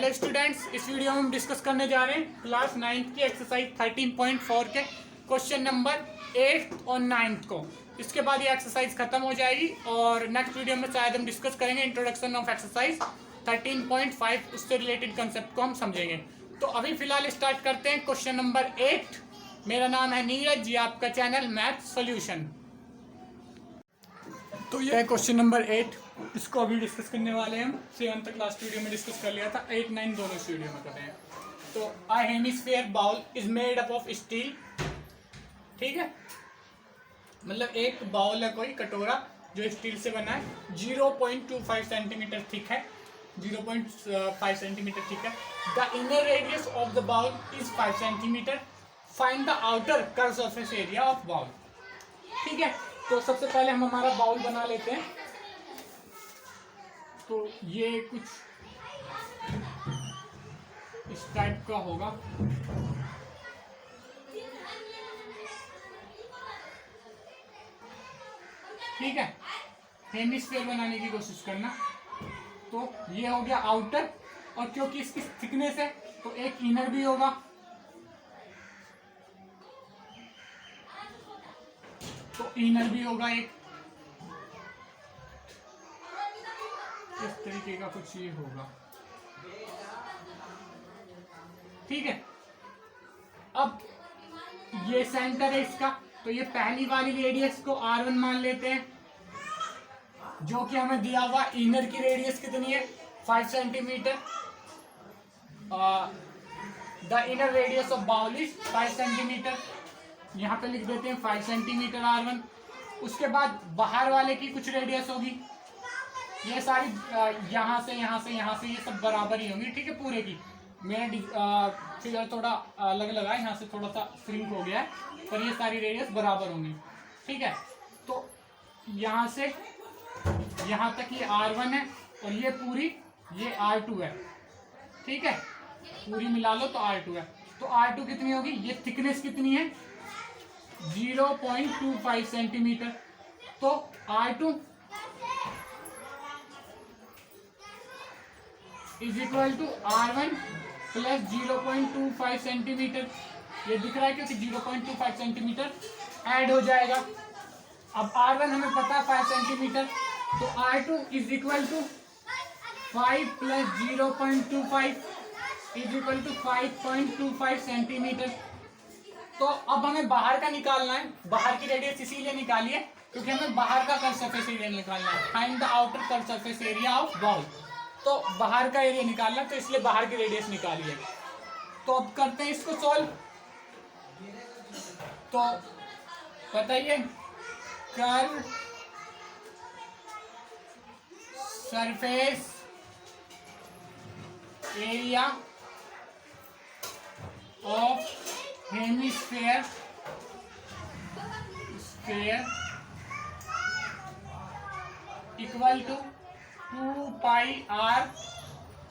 Hello students, इस video में हम डिस्कस करने जा रहे हैं क्लास 9th की एक्सरसाइज 13.4 के क्वेश्चन नंबर 8 और 9 को। इसके बाद ये एक्सरसाइज खत्म हो जाएगी और नेक्स्ट वीडियो में शायद हम डिस्कस करेंगे इंट्रोडक्शन ऑफ एक्सरसाइज 13.5, उससे रिलेटेड कंसेप्ट को हम समझेंगे। तो अभी फिलहाल स्टार्ट करते हैं क्वेश्चन नंबर 8। मेरा नाम है नीरज जी, आपका चैनल मैथ सोल्यूशन। तो यह है क्वेश्चन नंबर 8, इसको अभी डिस्कस करने वाले हैं हम। 7th तक लास्ट वीडियो में डिस्कस कर लिया था, 8, 9 दोनों इस वीडियो में कर रहे हैं। तो a hemisphere bowl is made up of steel, ठीक है, मतलब एक बाउल है, कोई कटोरा जो स्टील से बना है, 0.25 सेंटीमीटर थिक है, 0.5 सेंटीमीटर थिक है। The inner radius of the bowl is 5 centimetre. Find the outer curve surface area of bowl. ठीक है, तो सबसे पहले हम हमारा बाउल बना लेते हैं। तो ये कुछ इस टाइप का होगा। ठीक है, हेमिस्फीयर बनाने की कोशिश करना। तो ये हो गया आउटर, और क्योंकि इसकी थिकनेस है तो एक इनर भी होगा। तो इनर भी होगा एक, इस तरीके का कुछ ये होगा। ठीक है, अब ये सेंटर है इसका, तो ये पहली वाली रेडियस को R1 मान लेते हैं, जो कि हमें दिया हुआ इनर की रेडियस कितनी है, 5 centimetre. The inner radius of bowl is 5 centimetre. यहाँ पे लिख देते हैं 5 सेंटीमीटर R1। उसके बाद बाहर वाले की कुछ रेडियस होगी, ये सारी यहाँ से यहाँ से यहाँ से ये सब बराबर ही होंगी। ठीक है, पूरे की। मेरा फिगर थोड़ा अलग लगा, यहाँ से थोड़ा सा श्रिंक हो गया है, पर ये सारी रेडियस बराबर होंगी। ठीक है, तो यहाँ से यहाँ तक ये R1 है और ये पूरी ये R2 है। ठीक है, पूरी मिला लो तो R2 है। तो R2 कितनी होगी, ये थिकनेस कितनी है, 0.25 सेंटीमीटर। तो R2 is equal to R1 plus 0.25 centimetre. ये दिख रहा है क्योंकि 0.25 सेंटीमीटर ऐड हो जाएगा। अब R1 हमें पता है 5 सेंटीमीटर, तो R2 is equal to 5 plus 0.25 is equal to 5.25 centimetre. तो अब हमें बाहर का निकालना है। बाहर की रेडियस इसीलिए निकालिए क्योंकि हमें बाहर का कर्व सरफेस एरिया निकालना है। Find the outer curve surface area of bowl. तो बाहर का एरिया निकालना, तो इसलिए बाहर की रेडियस निकालिए। तो अब करते हैं इसको सॉल्व। तो बताइए, curve surface area of hemisphere equal to 2 pi R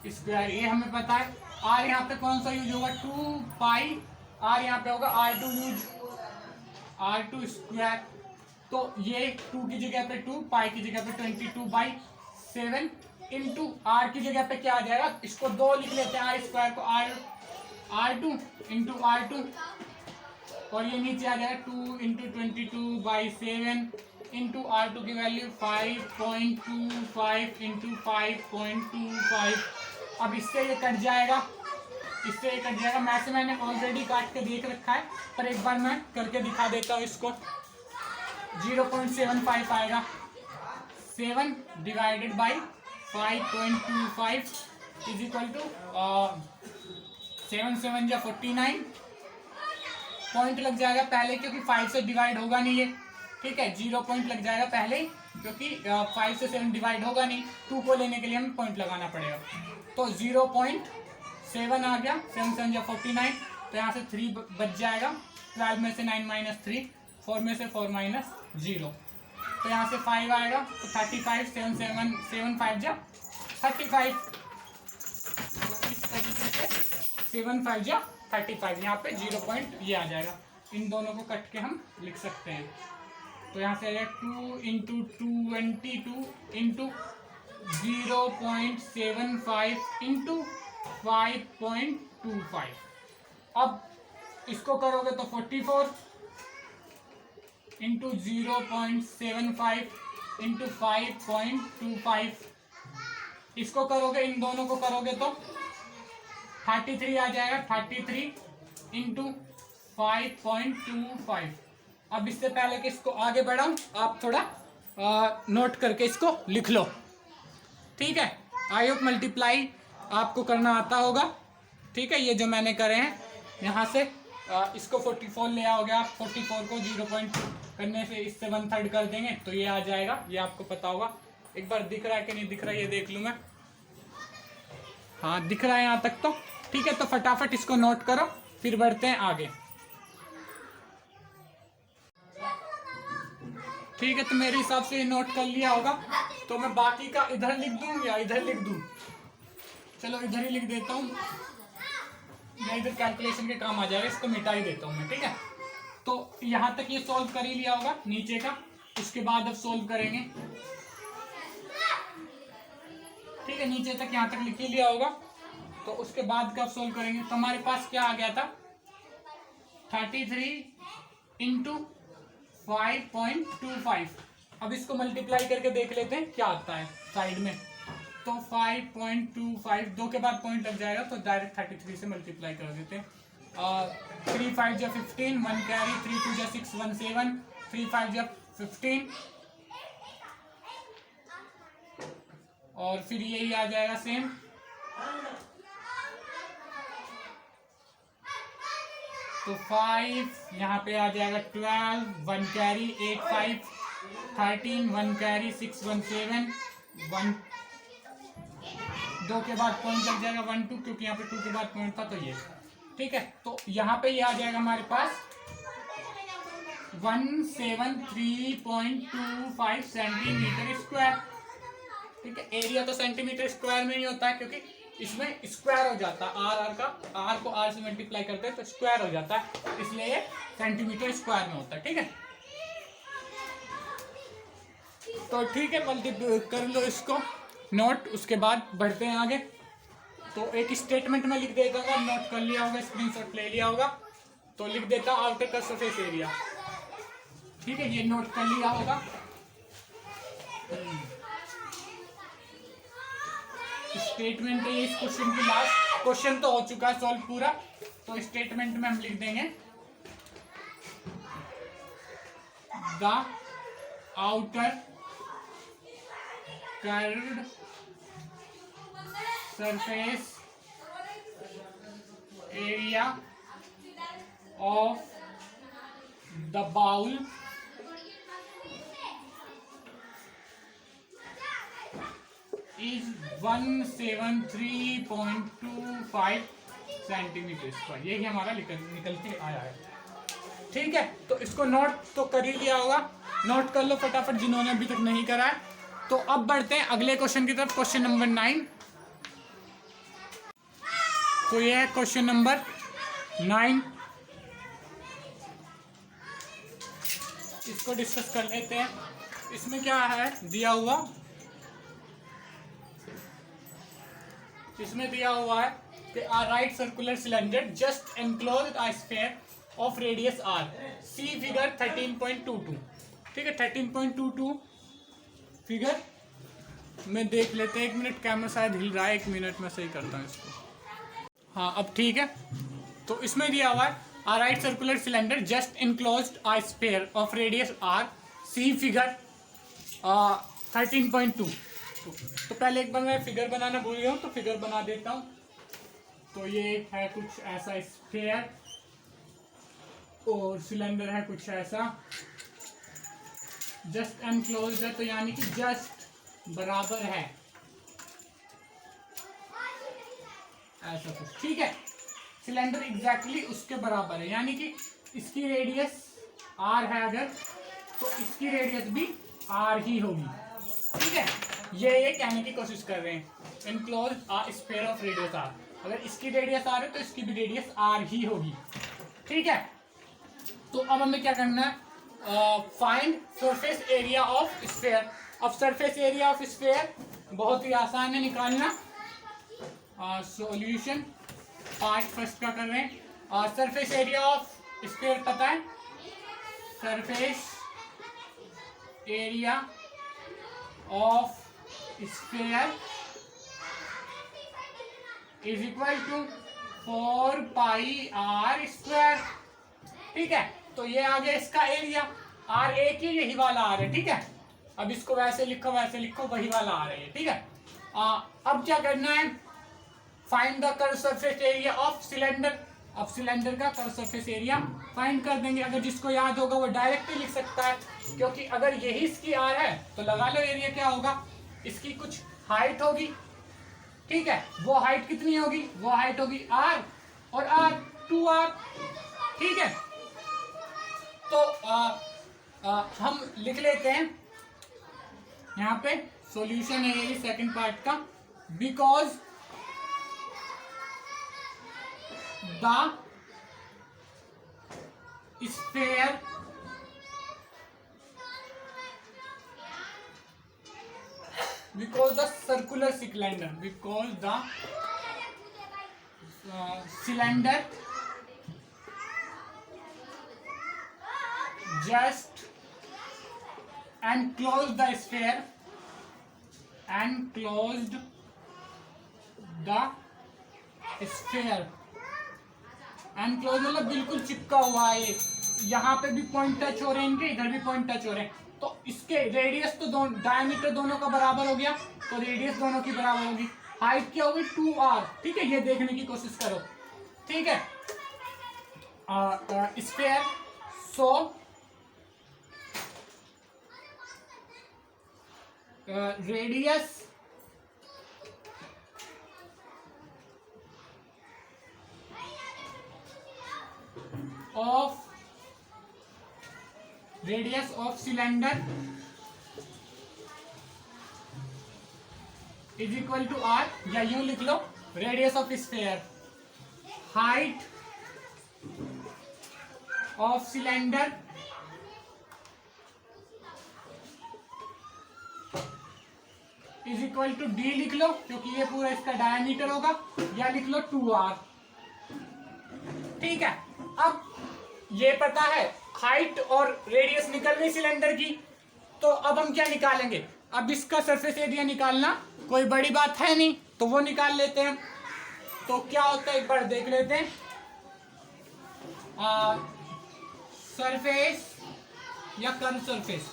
square. ये हमें पता है। R यहाँ पे कौन सा यूज होगा, 2 पाई R यहाँ पे होगा R2 यूज, R2 स्क्वायर। तो ये 2 की जगह पे 2, पाई की जगह पे 22/7 इंटू R की जगह पे क्या आ जाएगा, इसको 2 लिख लेते हैं, R स्क्वायर को R2 इंटू R2, और ये नीचे आ जाएगा 2 इंटू 22/7 इंटू R2 की वैल्यू 5.25 इंटू 5.25। अब इससे ये कट जाएगा, इससे ये कट जाएगा। मैंने ऑलरेडी काट के देख रखा है, पर एक बार मैं करके दिखा देता हूँ इसको। 0.75 आएगा, 7 divided by 5.25 is equal to 7 7 या 49। पॉइंट लग जाएगा पहले, क्योंकि 5 से डिवाइड होगा नहीं ये। ठीक है, 0 पॉइंट लग जाएगा पहले ही, क्योंकि 5 से 7 डिवाइड होगा नहीं। 2 को लेने के लिए हमें पॉइंट लगाना पड़ेगा। तो 0.7 आ गया, 7 7 या 49। तो यहाँ से 3 बच जाएगा, 12 में से 9 माइनस 3, 4 में से 4 माइनस 0। तो यहाँ से 5 आएगा, तो 35, 7 7 7 5 जा 35। इस तरीके से 7 5 जा 35, यहाँ पे 0 पॉइंट ये आ जाएगा। इन दोनों को कट के हम लिख सकते हैं। तो यहाँ से आ जाएगा 2 इंटू 22 इंटू 0.75 इंटू 5.25। अब इसको करोगे तो 44 इंटू 0.75 इंटू 5.25। इसको करोगे, इन दोनों को करोगे तो 33 आ जाएगा। 33 इंटू 5.25। अब इससे पहले कि इसको आगे बढ़ाऊं, आप थोड़ा नोट करके इसको लिख लो, ठीक है। आई होप मल्टीप्लाई आपको करना आता होगा, ठीक है। ये जो मैंने करे हैं यहाँ से इसको 44 ले आओगे आप, 44 को 0 पॉइंट करने से इससे 1/3 कर देंगे तो ये आ जाएगा। ये आपको पता होगा। एक बार दिख रहा है कि नहीं दिख रहा है ये देख लूँ मैं। हाँ दिख रहा है यहाँ तक तो ठीक है। तो फटाफट इसको नोट करो, फिर बढ़ते हैं आगे, ठीक है। तो मेरे हिसाब से ये नोट कर लिया होगा। तो मैं बाकी का इधर लिख दूं या इधर लिख दूं? चलो इधर ही लिख देता हूँ, या इधर कैलकुलेशन के काम आ जाएगा, इसको मिटा ही देता हूँ मैं, ठीक है। तो यहाँ तक ये सॉल्व कर ही लिया होगा नीचे का, उसके बाद अब सॉल्व करेंगे, ठीक है। नीचे तक यहाँ तक लिख ही लिया होगा, तो उसके बाद कब सॉल्व करेंगे। तो हमारे पास क्या आ गया था, 33 इंटू 5.25। अब इसको मल्टीप्लाई करके देख लेते हैं क्या आता है साइड में। तो 5.25, 2 के बाद पॉइंट लग जाएगा तो डायरेक्ट 33 से मल्टीप्लाई कर देते हैं। 3 5 जा 15, 1 कैरी, 3 2 जा 6, 1 7, 3 5 जा 15, और फिर यही आ जाएगा सेम। तो 5 यहाँ पे आ जाएगा 12, 1 कैरी, 8 5, 13, 1 कैरी, 6 1 7, 1 2 के बाद पॉइंट लग जाएगा 1 2, क्योंकि यहाँ पे 2 के बाद पॉइंट था तो ये, ठीक है। तो यहाँ पे ये आ जाएगा हमारे पास 173.25 सेंटीमीटर स्क्वायर, ठीक है। एरिया तो सेंटीमीटर स्क्वायर में नहीं होता है, क्योंकि इसमें स्क्वायर हो जाता है, आर का, आर को आर से मल्टीप्लाई करते हैं तो स्क्वायर हो जाता है, इसलिए ये सेंटीमीटर स्क्वायर में होता है, ठीक है। तो ठीक है, मल्टीप्लाई कर लो इसको नोट, उसके बाद बढ़ते हैं आगे। तो एक स्टेटमेंट में लिख देता हूँ, नोट कर लिया होगा, स्क्रीनशॉट ले लिया होगा, तो लिख देता हूँ आउटर का सरफेस एरिया, ठीक है। ये नोट कर लिया होगा। स्टेटमेंट है ये इस क्वेश्चन की लास्ट। क्वेश्चन तो हो चुका है सॉल्व पूरा, तो स्टेटमेंट में हम लिख देंगे the outer curved surface area of the bowl is 173.25 centimetre square. यही हमारा निकल के आया है, ठीक है। तो इसको नोट तो कर ही लिया होगा, नोट कर लो फटाफट जिन्होंने अभी तक नहीं करा है। तो अब बढ़ते हैं अगले क्वेश्चन की तरफ, क्वेश्चन नंबर 9। तो ये है क्वेश्चन नंबर 9, इसको डिस्कस कर लेते हैं। इसमें क्या है दिया हुआ, इसमें दिया हुआ है कि a right circular cylinder just enclosed a sphere of radius r, see figure 13.22, ठीक है। 13.22 फिगर में देख लेते हैं। 1 मिनट, कैमरा शायद हिल रहा है, 1 मिनट में सही करता हूँ इसको। हाँ अब ठीक है। तो इसमें दिया हुआ है a right circular cylinder just enclosed a sphere of radius r, see figure 13.2। तो पहले एक बार मैं फिगर बनाना भूल गया हूँ, तो फिगर बना देता हूँ। तो ये है कुछ ऐसा स्फीयर और सिलेंडर है कुछ ऐसा, जस्ट एनक्लोज्ड है, तो यानी कि जस्ट बराबर है ऐसा कुछ, ठीक है। सिलेंडर एग्जैक्टली उसके बराबर है, यानी कि इसकी रेडियस r है अगर, तो इसकी रेडियस भी r ही होगी, ठीक है। ये कहने की कोशिश कर रहे हैं, enclose a sphere of radius r, अगर इसकी रेडियस r है तो इसकी भी रेडियस r ही होगी, ठीक है। तो अब हमें क्या करना है, find surface area of sphere. अब सरफेस एरिया ऑफ स्फीयर बहुत ही आसान है निकालना। सॉल्यूशन पार्ट फर्स्ट का कर रहे हैं। सरफेस एरिया ऑफ स्फीयर पता है, surface area of sphere is equal to 4 pi R square. ठीक है, तो ये आ गया इसका एरिया, आर एक ही यही वाला आर है। ठीक है, अब इसको वैसे लिखो वैसे लिखो, वही वाला आ रहा है। ठीक है, अब क्या करना है, find the curve surface area of cylinder. अब सिलेंडर का कर्व सरफेस एरिया फाइंड कर देंगे। अगर जिसको याद होगा वो डायरेक्टली लिख सकता है, क्योंकि अगर यही इसकी आर है तो लगा लो एरिया क्या होगा, इसकी कुछ हाइट होगी। ठीक है, वो हाइट कितनी होगी, वो हाइट होगी आर और आर 2r। ठीक है, तो हम लिख लेते हैं यहाँ पे सॉल्यूशन है ये सेकंड पार्ट का, because the sphere because the circular cylinder, because the cylinder just enclosed the sphere, enclosed the sphere, enclosed मतलब बिल्कुल चिपका हुआ है। ये यहाँ पे भी पॉइंट टच हो रहे हैं इनके, इधर भी पॉइंट टच हो रहे हैं, तो इसके रेडियस तो डायमीटर दोनों का बराबर हो गया, तो रेडियस दोनों की बराबर होगी। हाइट क्या होगी 2r। ठीक है, ये देखने की कोशिश करो। ठीक है, sphere so radius of cylinder is equal to r, या यूं लिख लो radius of sphere, height of cylinder is equal to d लिख लो, क्योंकि ये पूरा इसका डायमीटर होगा, या लिख लो 2r। ठीक है, अब ये पता है हाइट और रेडियस निकल गई सिलेंडर की, तो अब हम क्या निकालेंगे, अब इसका सरफेस एरिया निकालना कोई बड़ी बात है नहीं, तो वो निकाल लेते हैं। तो क्या होता है एक बार देख लेते हैं। सरफेस या curve surface,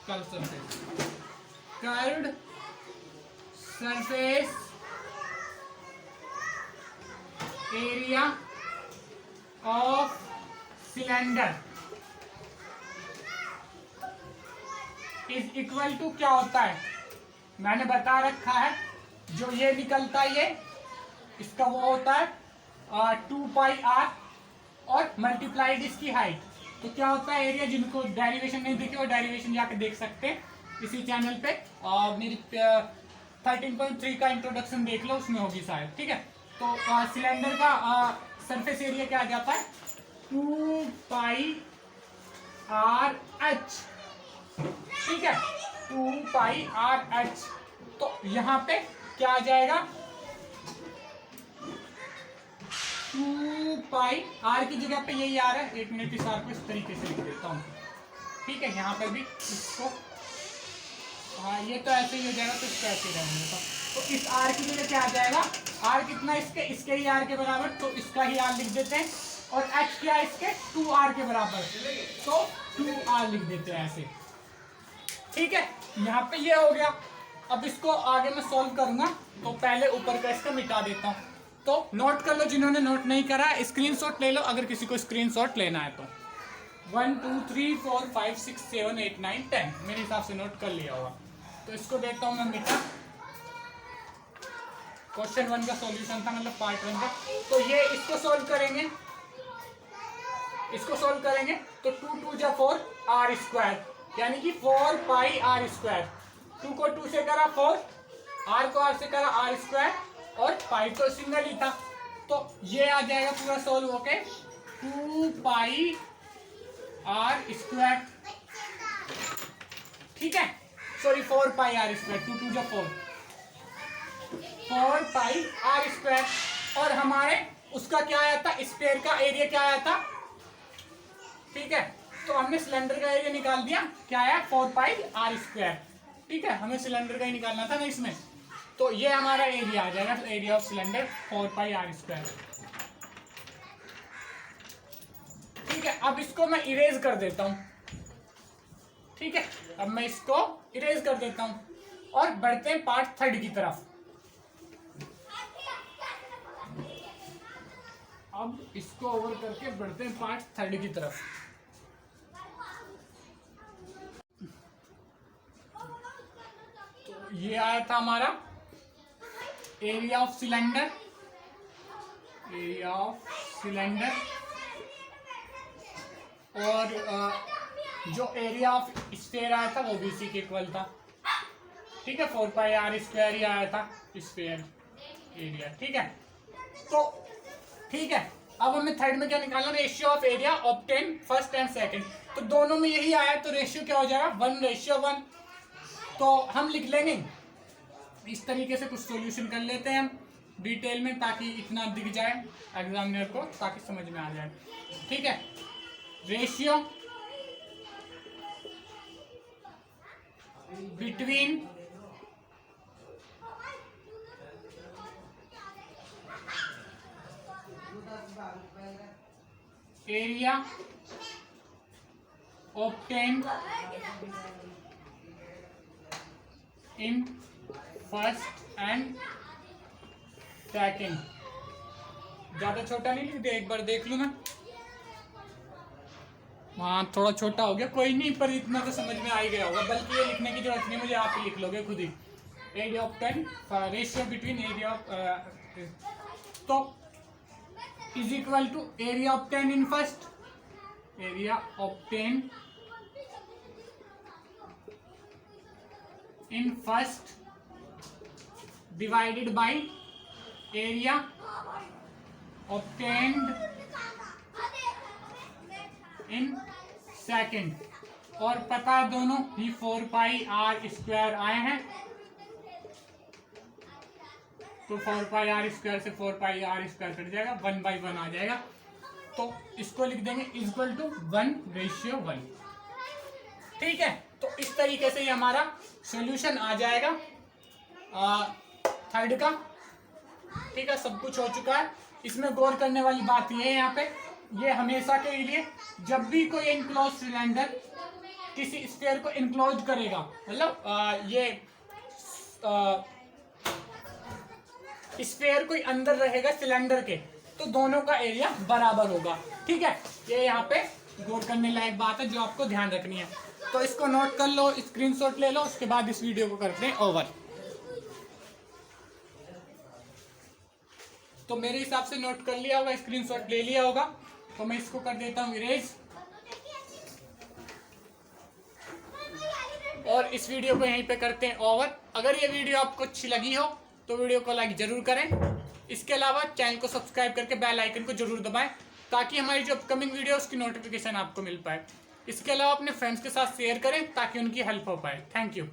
curved surface area of cylinder is equal to क्या होता है, मैंने बता रखा है, जो ये निकलता है ये इसका वो होता है 2 पाई r और मल्टीप्लाइड इसकी हाइट। तो क्या होता है एरिया, जिनको डेरिवेशन नहीं देखी वो डेरिवेशन जाके देख सकते हैं इसी चैनल पे, मेरी 13.3 का इंट्रोडक्शन देख लो, उसमें होगी शायद। ठीक है, तो सिलेंडर का सरफेस एरिया क्या आ जाता है 2 पाई r h। ठीक है, 2 पाई r h, तो यहाँ पे क्या आ जाएगा 2 पाई r की जगह पे यही आ रहा है। 1 मिनट इस r को इस तरीके से लिख देता हूँ। ठीक है, यहाँ पर भी इसको ये तो ऐसे ही हो जाएगा, तो इसको ऐसे रहने देता हूँ। तो इस r की जगह क्या आ जाएगा, r कितना इसके ही r के बराबर, तो इसका ही r लिख देते हैं, और h क्या है इसके 2r के बराबर, तो 2r लिख देते हैं ऐसे। ठीक है, यहाँ पे ये हो गया। अब इसको आगे मैं सॉल्व करूंगा, तो पहले ऊपर का इसका मिटा देता हूँ। तो नोट कर लो, जिन्होंने नोट नहीं करा स्क्रीनशॉट ले लो, अगर किसी को स्क्रीनशॉट लेना है तो 1 2 3 4 5 6 7 8 9 10 मेरे हिसाब से नोट कर लिया होगा। तो इसको देता हूँ मैं मिटा। क्वेश्चन 1 का सॉल्यूशन था, मतलब पार्ट 1 का। तो ये इसको सॉल्व करेंगे, इसको सॉल्व करेंगे तो 2 2 जा 4 r स्क्वायर, यानी कि 4 पाई r स्क्वायर। 2 को 2 से करा 4, r को r से करा r स्क्वायर, और पाई तो सिंगल ही था, तो ये आ जाएगा पूरा सॉल्व होके 2 पाई r स्क्वायर। ठीक है, सॉरी 4 पाई r स्क्वायर, 2 2 जा 4। 4 पाई आर स्क्वायर। और हमारे उसका क्या आया था, स्फीयर का एरिया क्या आया था, ठीक है। तो हमने सिलेंडर का एरिया निकाल दिया, क्या आया 4 पाई आर स्क्वायर, ठीक है। हमें सिलेंडर का ही निकालना था ना इसमें, तो ये हमारा एरिया आ जाएगा, area of cylinder 4 pi R square, ठीक है। अब इसको मैं इरेज कर देता हूं, ठीक है। अब मैं इसको इरेज कर देता हूं और बढ़ते हैं पार्ट थर्ड की तरफ। अब इसको ओवर करके बढ़ते हैं पार्ट थर्ड की तरफ। तो ये आया था हमारा area of cylinder, area of cylinder, और जो एरिया ऑफ स्फीयर आया था वो भी इसी के इक्वल था, ठीक है। 4 पाई आर स्क्वायर ही आया था स्फीयर एरिया, ठीक है। तो ठीक है, अब हमें थर्ड में क्या निकालना, ratio of area obtain first and second. तो दोनों में यही आया, तो रेशियो क्या हो जाएगा 1:1। तो हम लिख लेंगे इस तरीके से, कुछ सॉल्यूशन कर लेते हैं हम डिटेल में, ताकि इतना दिख जाए एग्जामिनर को, ताकि समझ में आ जाए, ठीक है। Ratio between area obtained in first and second। ज्यादा छोटा नहीं लिख दिया, एक बार देख लूं मैं, हाँ थोड़ा छोटा हो गया, कोई नहीं, पर इतना तो समझ में आ ही गया होगा, बल्कि ये लिखने की जरूरत नहीं, मुझे आप ही लिख लोगे खुद ही। Area obtain, ratio between area of, तो is equal to area obtain in first, area obtain in first divided by area obtained in second. और पता दोनों ही 4 पाई आर स्क्वायर आए हैं, तो 4 पाई आर स्क्वायर से 4 पाई आर स्क्वायर कट जाएगा, 1/1 आ जाएगा। तो इसको लिख देंगे इक्वल टू 1:1, ठीक है। तो इस तरीके से ये हमारा सॉल्यूशन आ जाएगा थर्ड का, ठीक है। सब कुछ हो चुका है। इसमें गौर करने वाली बात ये है यहाँ पे, ये हमेशा के लिए जब भी कोई इनक्लोज सिलेंडर किसी स्फीयर को इनक्लोज करेगा, मतलब ये स्फीयर कोई अंदर रहेगा सिलेंडर के, तो दोनों का एरिया बराबर होगा, ठीक है। ये यहाँ पे गौर करने लायक बात है जो आपको ध्यान रखनी है। तो इसको नोट कर लो, स्क्रीनशॉट ले लो, उसके बाद इस वीडियो को करते हैं ओवर। तो मेरे हिसाब से नोट कर लिया होगा, स्क्रीनशॉट ले लिया होगा, तो मैं इसको कर देता हूँ इरेज, और इस वीडियो को यहीं पे करते हैं ओवर। अगर ये वीडियो आपको अच्छी लगी हो तो वीडियो को लाइक जरूर करें, इसके अलावा चैनल को सब्सक्राइब करके बेल आइकन को जरूर दबाएं, ताकि हमारी जो अपकमिंग वीडियो उसकी नोटिफिकेशन आपको मिल पाए। इसके अलावा अपने फ्रेंड्स के साथ शेयर करें ताकि उनकी हेल्प हो पाए। Thank you.